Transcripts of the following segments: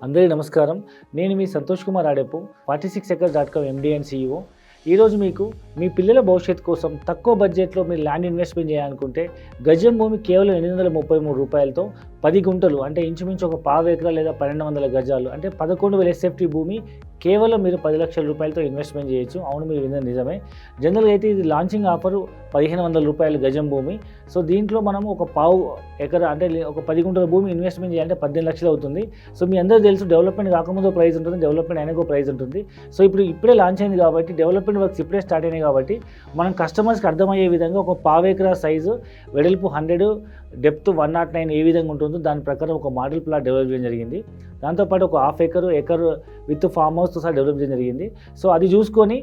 అందరికీ నమస్కారం. నేను మీ Santosh Kumar Adeppu, 46acres.com MD and CEO. ఈరోజు మీకు మీ పిల్లల భవిష్యత్తు కోసం తక్కువ బడ్జెట్లో మీరు ల్యాండ్ ఇన్వెస్ట్మెంట్ చేయాలనుకుంటే గజం భూమి కేవలం 833 రూపాయలతో 10 గుంటలు అంటే ఇంచుమించు ఒక పావు ఎకరా లేదా 1200 గజాలు అంటే 11,000 SFT భూమి కేవలం మీరు 10 లక్షల రూపాయలతో ఇన్వెస్ట్మెంట్ చేయొచ్చు. అవును, మీరు విన్నది నిజమే. జనరల్గా అయితే ఇది లాంచింగ్ ఆఫర్ 1500 రూపాయలు గజం భూమి. సో దీంట్లో మనం ఒక పావు ఎకరా అంటే ఒక 10 గుంటల భూమి ఇన్వెస్ట్మెంట్ చేయాలంటే 18 లక్షలు అవుతుంది. సో మీ అందరూ తెలుసు, డెవలప్మెంట్ కాకముందు ప్రైస్ ఉంటుంది, డెవలప్మెంట్ అయినాక ప్రైస్ ఉంటుంది. సో ఇప్పుడే లాంచ్ అయింది కాబట్టి డెవలప్మెంట్ వర్క్స్ ఇప్పుడే స్టార్ట్ అయినాయి కాబట్టి మనం కస్టమర్స్కి అర్థమయ్యే విధంగా ఒక పావు ఎకరా సైజు, వెడల్పు 100, డెప్త్ 109 ఏ విధంగా ఉంటుందో దాని ప్రకారం ఒక మోడల్ ప్లాట్ డెవలప్ చేయడం జరిగింది. దాంతోపాటు ఒక హాఫ్ ఎకర్ విత్ ఫామ్ హౌస్తో సహా డెవలప్ చేయడం జరిగింది. సో అది చూసుకొని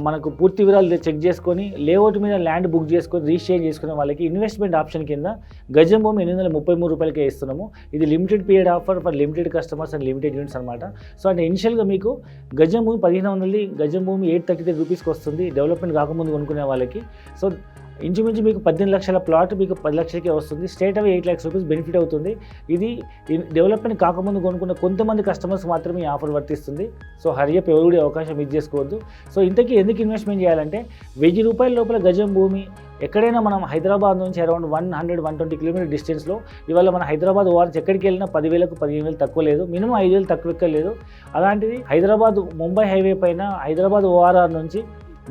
మనకు పూర్తి వివరాలు చెక్ చేసుకొని లేఅవుట్ మీద ల్యాండ్ బుక్ చేసుకొని రిజిస్ట్రేషన్ చేసుకునే వాళ్ళకి ఇన్వెస్ట్మెంట్ ఆప్షన్ కింద గజం భూమి 833 రూపాయలకే ఇస్తున్నాము. ఇది limited period offer for limited customers and limited units అనమాట. సో అంటే ఇనిషియల్గా మీకు గజం భూమి 1500, గజం భూమి 833 రూపీస్కి వస్తుంది డెవలప్మెంట్ కాకముందు కొనుక్కునే వాళ్ళకి. సో ఇంచుమించు మీకు 18 లక్షల ప్లాట్ మీకు 10 లక్షలకే వస్తుంది. స్ట్రేట్ అవే 8 లక్షల రూపీస్ బెనిఫిట్ అవుతుంది. ఇది డెవలప్మెంట్ కాకముందు కొనుక్కున్న కొంతమంది కస్టమర్స్ మాత్రమే ఈ ఆఫర్ వర్తిస్తుంది. సో హరియప్ ఎవరు అవకాశం మిస్ చేసుకోవద్దు. సో ఇంతకీ ఎందుకు ఇన్వెస్ట్మెంట్ చేయాలంటే 1000 రూపాయల లోపల గజం భూమి ఎక్కడైనా మనం హైదరాబాద్ నుంచి అరౌండ్ 100-120 కిలోమీటర్ డిస్టెన్స్లో ఇవాళ మన హైదరాబాద్ ఓఆర్ఎస్ ఎక్కడికి వెళ్ళినా 10,000కు 15,000 తక్కువ లేదు, మినిమం 5,000 తక్కువ ఎక్కలేదు. అలాంటిది హైదరాబాద్ ముంబై హైవే పైన హైదరాబాద్ ORR నుంచి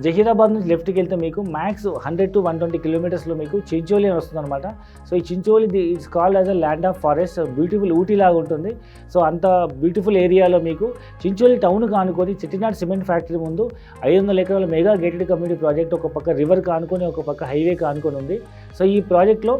జహీరాబాద్ నుంచి లెఫ్ట్కి వెళ్తే మీకు మ్యాక్స్ 100-120 కిలోమీటర్స్లో మీకు చించోలి అని వస్తుంది అనమాట. సో ఈ Chincholi it's called as a land of forest, beautiful Ooty లాగా ఉంటుంది. సో అంత బ్యూటిఫుల్ ఏరియాలో మీకు చించోలి టౌన్కి ఆనుకొని చెట్టినాడ్ సిమెంట్ ఫ్యాక్టరీ ముందు 500 ఎకరాల మెగా గేటెడ్ కమ్యూనిటీ ప్రాజెక్ట్ ఒక పక్క రివర్కి ఆనుకొని ఒక పక్క హైవేకి ఆనుకొని ఉంది. సో ఈ ప్రాజెక్ట్లో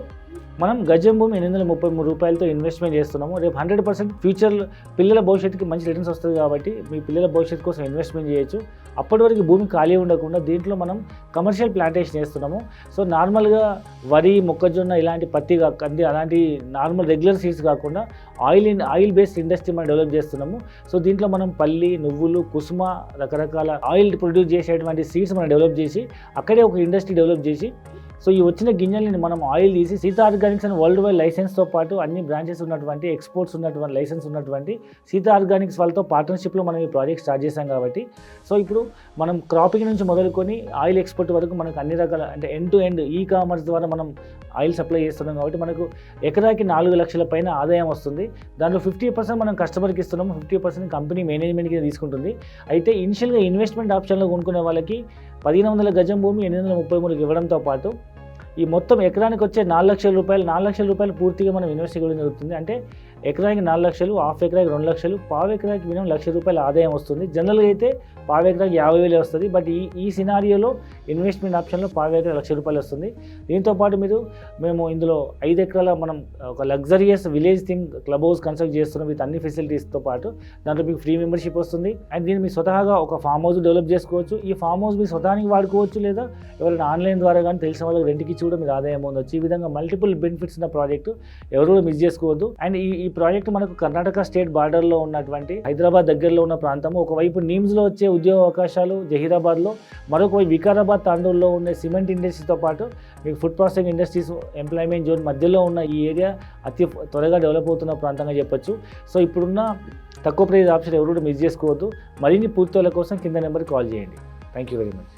మనం గజం భూమి 833 రూపాయలతో ఇన్వెస్ట్మెంట్ చేస్తున్నాము. రేపు 100% ఫ్యూచర్ పిల్లల భవిష్యత్తుకి మంచి రిటర్న్స్ వస్తుంది కాబట్టి మీ పిల్లల భవిష్యత్తు కోసం ఇన్వెస్ట్మెంట్ చేయొచ్చు. అప్పటి వరకు భూమి ఖాళీ ఉండకుండా దీంట్లో మనం కమర్షియల్ ప్లాంటేషన్ చేస్తున్నాము. సో నార్మల్గా వరి, మొక్కజొన్న ఇలాంటి పత్తి కంది అలాంటి నార్మల్ రెగ్యులర్ సీడ్స్ కాకుండా ఆయిల్ బేస్డ్ ఇండస్ట్రీ మనం డెవలప్ చేస్తున్నాము. సో దీంట్లో మనం పల్లి, నువ్వులు, కుసుమ రకరకాల ఆయిల్ ప్రొడ్యూస్ చేసేటువంటి సీడ్స్ మనం డెవలప్ చేసి అక్కడే ఒక ఇండస్ట్రీ డెవలప్ చేసి సో ఈ వచ్చిన గింజల్ని మనం ఆయిల్ తీసి సీతా ఆర్గానిక్స్ అని వరల్డ్ వైడ్ లైసెన్స్తో పాటు అన్ని బ్రాంచెస్ ఉన్నటువంటి ఎక్స్పోర్ట్స్ ఉన్నటువంటి లైసెన్స్ ఉన్నటువంటి సీతా ఆర్గానిక్స్ వాళ్ళతో పార్ట్నర్షిప్లో మనం ఈ ప్రాజెక్ట్ స్టార్ట్ చేశాం కాబట్టి సో ఇప్పుడు మనం క్రాపింగ్ నుంచి మొదలుకొని ఆయిల్ ఎక్స్పోర్ట్ వరకు మనకు అన్ని రకాల అంటే ఎండ్ టు ఎండ్ కామర్స్ ద్వారా మనం ఆయిల్ సప్లై చేస్తున్నాం కాబట్టి మనకు ఎకరాకి 4 లక్షల పైన ఆదాయం వస్తుంది. దాంట్లో 50% మనం కస్టమర్కి ఇస్తున్నాము, 50% కంపెనీ మేనేజ్మెంట్కి తీసుకుంటుంది. అయితే ఇనిషియల్గా ఇన్వెస్ట్మెంట్ ఆప్షన్లో కొనుక్కునే వాళ్ళకి 1500 గజం భూమి 833 ఇవ్వడంతో పాటు ఈ మొత్తం ఎకరానికి వచ్చే 4 లక్షల రూపాయలు పూర్తిగా మనం ఇన్వెస్ట్ చేయడం జరుగుతుంది. అంటే ఎకరానికి 4 లక్షలు, హాఫ్ ఎకరాకి 2 లక్షలు, పావు ఎకరాకి మినిమం 1,00,000 రూపాయల ఆదాయం వస్తుంది. జనరల్గా అయితే పావు ఎకరాకి 50,000 వస్తుంది. బట్ ఈ సినారియోలో ఇన్వెస్ట్మెంట్ ఆప్షన్లో పావు ఎకరా 1,00,000 రూపాయలు వస్తుంది. దీంతోపాటు మేము ఇందులో 5 ఎకరాల మనం ఒక luxurious village theme club house construct చేస్తున్నాం విత్ అన్ని ఫెసిలిటీస్తో పాటు. దాంట్లో మీకు ఫ్రీ మెంబర్షిప్ వస్తుంది. అండ్ దీన్ని మీ స్వతహాగా ఒక ఫామ్ హౌస్ డెవలప్ చేసుకోవచ్చు. ఈ ఫామ్ హౌస్ మీ స్వతహానికి వాడుకోవచ్చు, లేదా ఎవరైనా ఆన్లైన్ ద్వారా కానీ తెలిసిన వాళ్ళకి రెంట్కి ఇచ్చి కూడా మీరు ఆదాయం పొందొచ్చు. ఈ విధంగా మల్టిపుల్ బెనిఫిట్స్ ఉన్న ప్రాజెక్టు ఎవరు కూడా మిస్ చేసుకోవద్దు. అండ్ ఈ ప్రాజెక్ట్ మనకు కర్ణాటక స్టేట్ బార్డర్లో ఉన్నటువంటి హైదరాబాద్ దగ్గరలో ఉన్న ప్రాంతము. ఒకవైపు నీమ్స్లో వచ్చే ఉద్యోగ అవకాశాలు జహీరాబాద్లో, మరొక వైపు వికారాబాద్, తాండూరులో ఉన్న సిమెంట్ ఇండస్ట్రీతో పాటు మీకు food processing industries employment zone మధ్యలో ఉన్న ఈ ఏరియా అతి త్వరగా డెవలప్ అవుతున్న ప్రాంతంగా చెప్పొచ్చు. సో ఇప్పుడున్న తక్కువ ప్రైస్ ఆప్షన్ ఎవరు కూడా మిస్ చేసుకోవద్దు. మరిన్ని పూర్తిల కోసం కింద నెంబర్కి కాల్ చేయండి. Thank you very much.